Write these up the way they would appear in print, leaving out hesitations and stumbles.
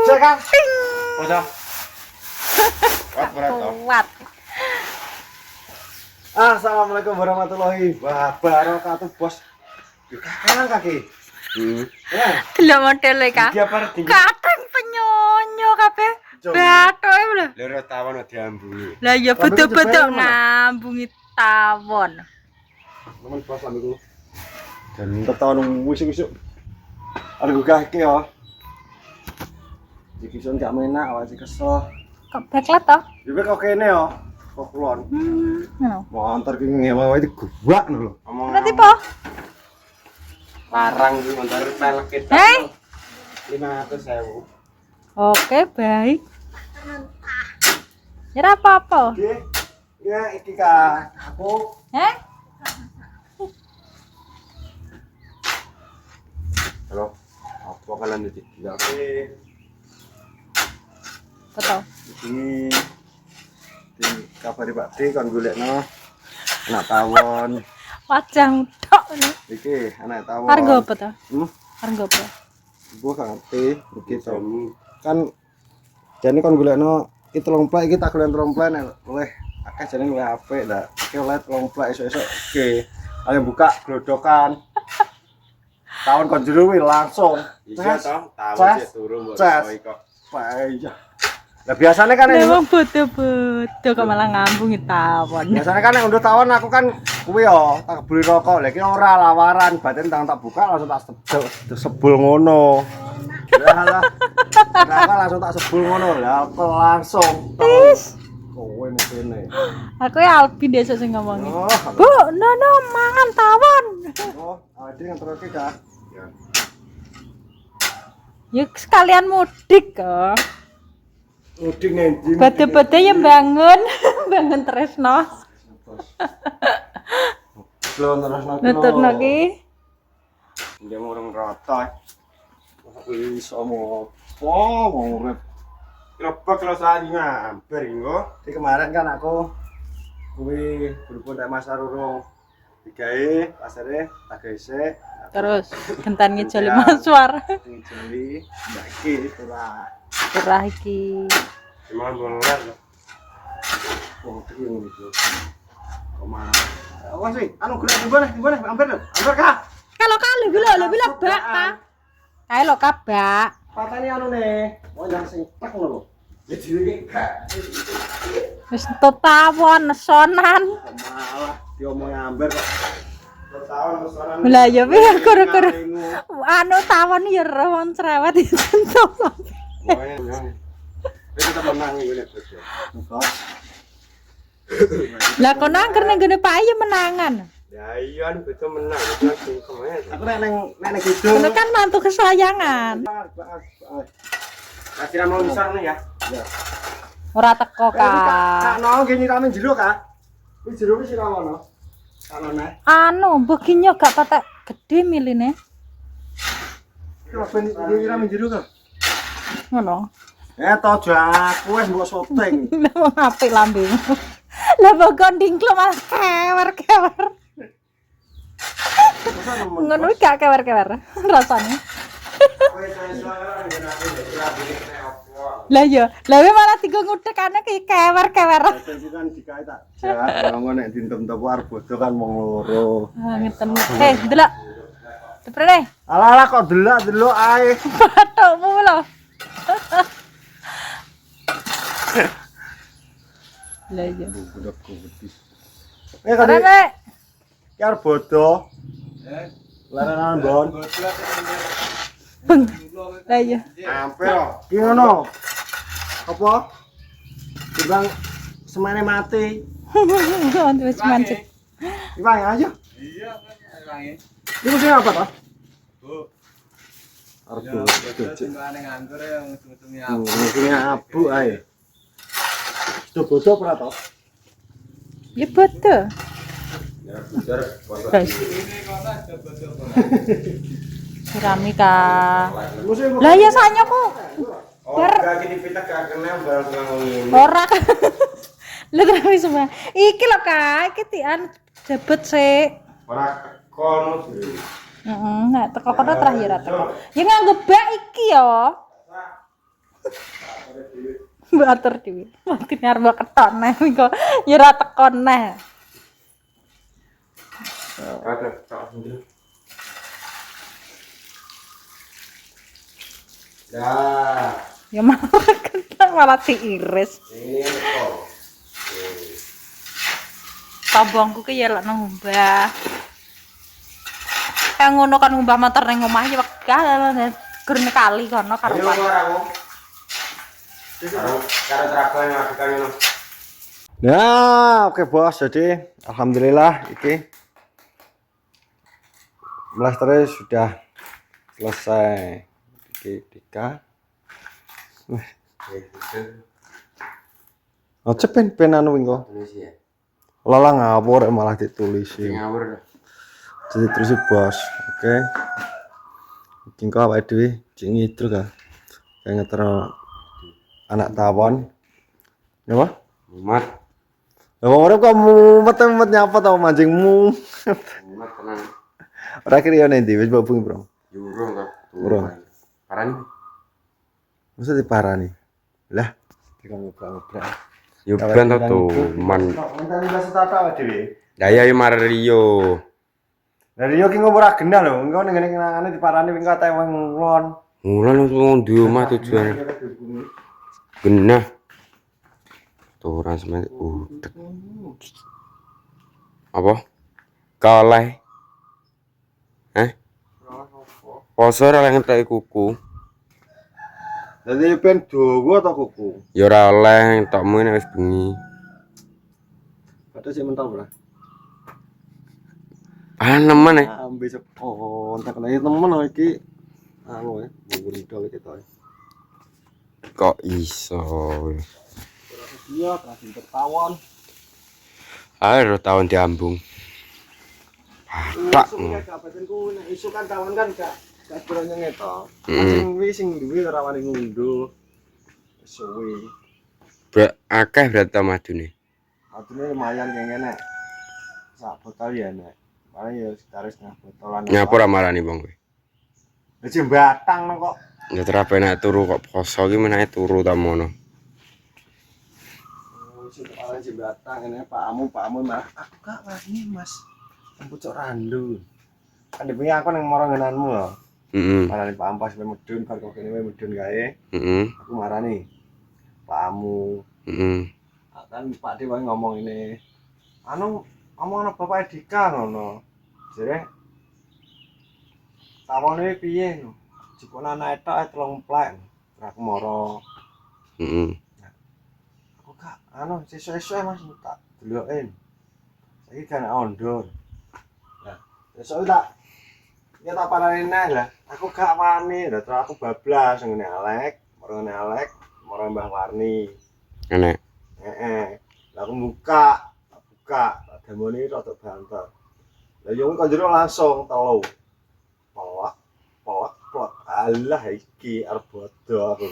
Cek Kang. Ting. Bocah. Kuat. Assalamualaikum warahmatullahi wabarakatuh, Bos. Kakang kaki. Ya. Delok modele Kak. Iki apa tinggi? Kadang penyonyo kabeh. Bathoke lho. Loro tawon diambungi. Lah ya bedo-bedo ngambungi tawon. Temen Bos lambiku. Dan ketawon wisik-wisik. Arep gugahke ya. Iki son gak menak awak iki kesel. Kok backlet to? Iki kok kene ya. Kok kulon. Ngono. Mau antar ki ngewa iki gua ngono lho. Berarti po? Larang iki antar pelek kita. Hei. 500.000. Oke, baik. Ya apa-apa. Oke. Ya iki Kak, aku Heh? halo. Apa kalian iki? Ya oke. Betul. Iki di kabari Pak D kon golekno anak tawon. Wajah tok ini. Iki anak tawon. Harga apa to? Harga apa? Gua gak ngerti begitu. Kan jane kon golekno iki 3 plek iki tak golek 3 plek nek oleh akeh jane luwih apik lah. Iki oleh 3 plek esuk-esuk. Oke. Ayo buka glodokan. Tawon kon jero langsung. Iya toh, tawon sik turu mbok kok. Iya. Lah biasane kan Lah wong bodo-bodo kok malah ngambungi tawon. biasane kan nek unduh tawon aku kan kuwi yo tak beli rokok. Lah iki ora lawaran, batin tak buka langsung tak sebul ngono. Lah. Lah langsung tak sebul ngono. Lah langsung. Wis. Kowe nek kene. Aku ya Albi desuk sing ngomongi. Oh, Bu, nono mangan tawon. oh, awake ngantroke Kak. Ya. Ya sekalian mudik kok. Mudik ngendi? Bade-bade ya bangun, bangun tresno. Belum terus Nuturno ki. Dia mau orang rata. Wih, sama apa urip. Krebek lo saiki ngamber engko. Di kemarin kan aku kuwi berhubung nek Mas Aruro digawe pasare tak gawe Terus gentan ngejoli masuar. jeli ndak iki ora Curah iki. Cuman bener. wong iki ngono iki. Koma. Awas sih, anu golek gimana? Amper lho. Amper Kak. Kalau kali bila bak ta. Kae lo kabak. Patane anu ne. Oh yang sing tek ngono lho. Ya jenenge Kak. Wis entuk tawon nesonan. Malah diomong Amber kok. Tawon pesanan. Lah ya piye kuru-kuru. Anu tawon ya wong cerewet disentuh. Pokoknya itu tetap menang iki nek bos. Enggak. Lah kono angker ning gone payu menangan. Ya iya kan betul menang, betul sing kemarin. Aku nek kidul. Kono kan mantu kesayangan. Kasih mau misal nih ya. Ya. Ora teko, Kak, Kak. no gini rame jero, Kak. Kuwi jero wis ora ono. Kanone. Anu, beginyo gak patek gede miline. Kok ben iki rame jero, Kak. Ngono. To aku wis mbok syuting. Lah wong apik lambemu. Lah bokon dingklo malah kewer-kewer. Ngono iki gak kewer-kewer rasane. Lah iya, lah malah digo ngudekane ki kewer-kewer. Iki kan dikae tak. Ya, ngono nek dintem-tem arep bodo kan wong loro. Ngeten. Delok. Deprene. Ala-ala kok delok ae. Bathukmu lho. Lah iya. Budakku wedis. Rene. Ki arep bodo. Laranan bon. Beng. Lah iya. Amper kok. Ki ngono. Apa? Timbang semene mati. Wis mancing. Iwang ayo. Iya, kan Ini musim apa toh? Bu. Arbu. Tinggalane nganggur ya ngitung-ngitungnya. Musimnya abu ae. Sudah bodoh ora toh? Ya betul. Ya bener. Guys. Keramika. Musim Lah ya sanyo kok. Oh, gak gini kita gak kenal barang ngomongin. Ora kan. Lah kenapa semua? Iki lho Kak, iki tian jebet sik. Ora kon sih. Heeh, nek teko kono terakhir teko. Ya nganggo bak iki ya. Mbak atur dhewe. Matine arep mbok ketok neh engko ya ora teko neh. Ada, tak sendiri. Ya, Ya malah ketok malah diiris. ini kok. Tabangku ki ya lek nang Mbah. Kayak ngono kan mbah motor ning omah ya wegah gurune kali kono karo Ayo Pak. aku. Karo terapan adekan ngono. Nah, oke bos. Jadi alhamdulillah iki blasternya sudah selesai. Iki Dika. Oh, cepet pen anu wingo. Indonesia. Lala ngawur malah ditulis sih. Ngawur. Jadi terus bos. Oke. Iki kok awake dhewe jeng ngidul ka. Kayak ngetero anak tawon. Ya, Pak? Mumat. Lah wong urip kok mumet nyapa ta mancingmu. Mumat tenang. Ora kira yo ndi wis mbok bengi, Bro. Jurung kok. Urung. Parani. Masa diparani. Lah, ngobrol-ngobrol. Yo ben to man. Mantan wis tata awake dhewe. Lah ya Mario. Dari yo ki ngomong ora genah lho, engko ning ngene kenangane diparani wing kate wong ngulon. Mulan wong di omah tujuan. Genah. Turun semen udek. Apa? Kalah. Poso ora ngetek kuku. Dadi pen dawa ta kuku. Ya ora oleh tokmu nek wis bengi. Padha sik mental, Bro. Nemen Ambe oh, entek nek temen iki. Anu bubur ndol iki to. kok iso. Iya, kasih bertawon. Ayo tahun diambung. Tak. Kabupatenku nek isu kan tawon kan gak beranya ngeto. Sing kuwi sing duwe ora wani ngunduh. Suwi. Akeh berarti madune. Adune lumayan kengene. Sak botol ya nek. Paling ya sekitar setengah botolan. Nyapa ora marani wong kowe. Wis batang nang kok. Ya terape nek turu kok poso ki menahe turu ta mono. Wis paling jembatang ngene pakmu mah. Aku gak wani, Mas. Pucuk randu. Kan dipingi aku nang morongananmu lho. Heeh. Marani Pak Ampas we medun bar kok kene we medun kae. Heeh. Aku marani. Pakmu. Heeh. Kan Pak Dewa ngomong ini. Anu ngomong ana Bapak Dika ngono. Jere tawone piye no? Jipun anak etok 3 plek. Aku moro. Heeh. Aku gak anu sesuk-esuk Mas tak deloken. Saiki kan ondor. Lah, esuk tak ya tak parani neh lah. Aku gak wani, lah terus aku bablas ngene Alek, moro Mbah Warni. Enek. Heeh. Lah aku buka, tak demoni rada banter. Lah yo kok jero langsung telu. Pelak. Alah iki arep bodo aku.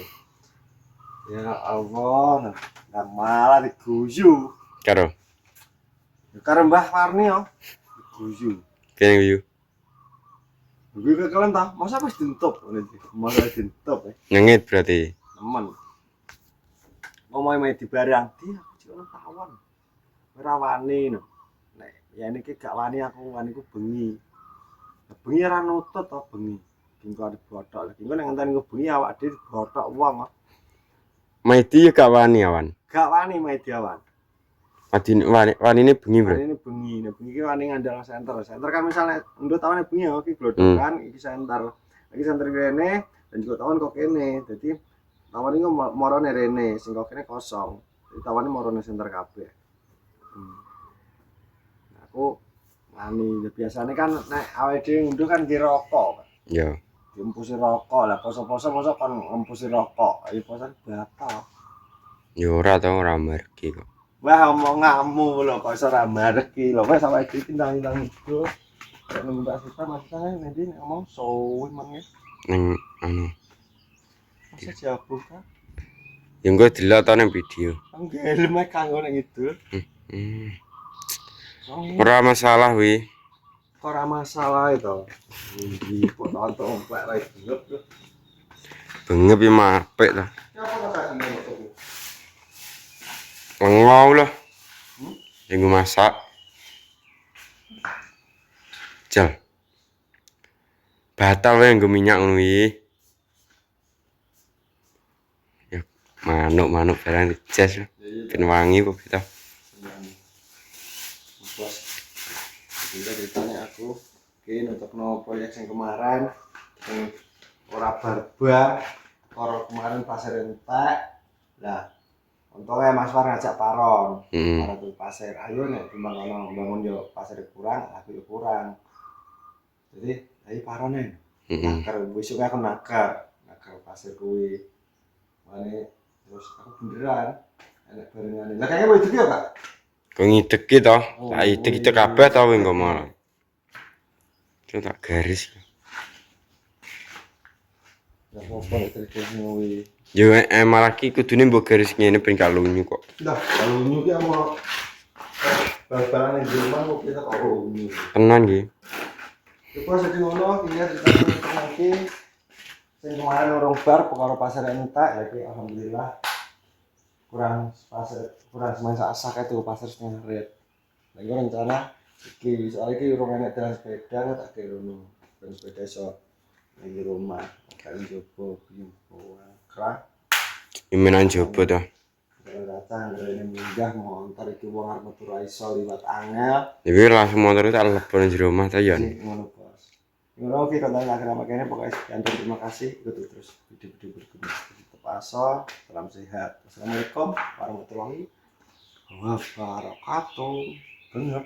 Ya Allah, nah malah diguyu. Karo. Karo Mbah Warni yo. Diguyu. Kene guyu. Gue kekelen ta, masa wis ditutup ngene iki. Masa ditutup Nyengit berarti. temen. Ngomong dibarang, "Di aku cek ono tawon." Ora wani no. Nek ya niki gak wani aku wani ku bengi. Bengi ora nutut to bengi. Dingko arep bothok. Dingko nek ngenteni ku bengi awak dhewe dibothok wong. Maiti ya gak wani awan. Gak wani Maidi awan. Wanine bengi berarti. Ini bengi. Nek bengi ki wani ngandel senter. Senter kan misalnya ndut tawone bengi ya iki glodokan, iki senter. Iki senter kene dan juga tawon kok kene. Dadi tawon iki marane rene, sing kok kene kosong. Dadi tawone marane senter kabeh. Aku ngani biasane kan nek awake dhewe ngunduh kan dirokok. Ya. Diempusi rokok lah poso-poso mosok kan ngempusi rokok. Ayo poso batal. Ya ora tau ora mergi kok. Wah omonganmu lho kok iso ra mareki lho. Wes awake dhewe tindang-tindang itu. Nek Mbak Sita masane nanti ngomong suwi meneh. Ning anu. Masa jabuh kan? Ya engko delok to ning video. Nggih mek kanggo ning itu. Ora masalah wi. Ora masalah itu. Iki kok tonton plek ra gelap. Bengep ya apik ta. Siapa Ngau lah. Yang gue masak. Jal. Batal yang gue minyak ngono iki. Ya manuk barang dices. Ben wangi kok kita. Bos. Jadi ceritanya aku nutup proyek yang kemarin yang ora barbar karo kemarin pasir entek. Lah, untungnya Mas Far ngajak Paron. Paron tuh pasir. Ayo nek timbang kono bangun yo pasir kurang, aku yo kurang. Jadi, ayo Parone. Nakar besoknya aku nakar pasir kuwi. Mane terus aku beneran enak barengane. Lah kayaknya mau itu ya, Kak? Kok ngideki to? Tak idek kabeh to kowe engko malah. Coba tak garis. Ya apa nek terus kuwi. Yo malah ki kudune mbok garis ngene ben gak lunyu kok. Lah, kalau lunyu ki mau bal-balan di rumah kok kita kok lunyu. Tenan iki. Coba sedih ngono, kita cerita lagi. Sing kemarin orang bar perkara pasar entek lagi alhamdulillah. Kurang semain sak itu pasar setengah red. Lagi rencana iki soalnya iki urung enek jalan sepeda tak kira ngono. Ben sepeda iso di rumah. Kali jopo bimbo kerah. Imenan jopo to. Datang dari minggah montor iki wong arep metu ra iso liwat angel. Iki langsung motor tak lebon jero omah ta ya. Ngono bos. Ngono ki konten akhir makanya pokoknya sekian terima kasih ikut terus video-video berikutnya. Tetap aso, salam sehat. Assalamualaikum warahmatullahi wabarakatuh. Bener.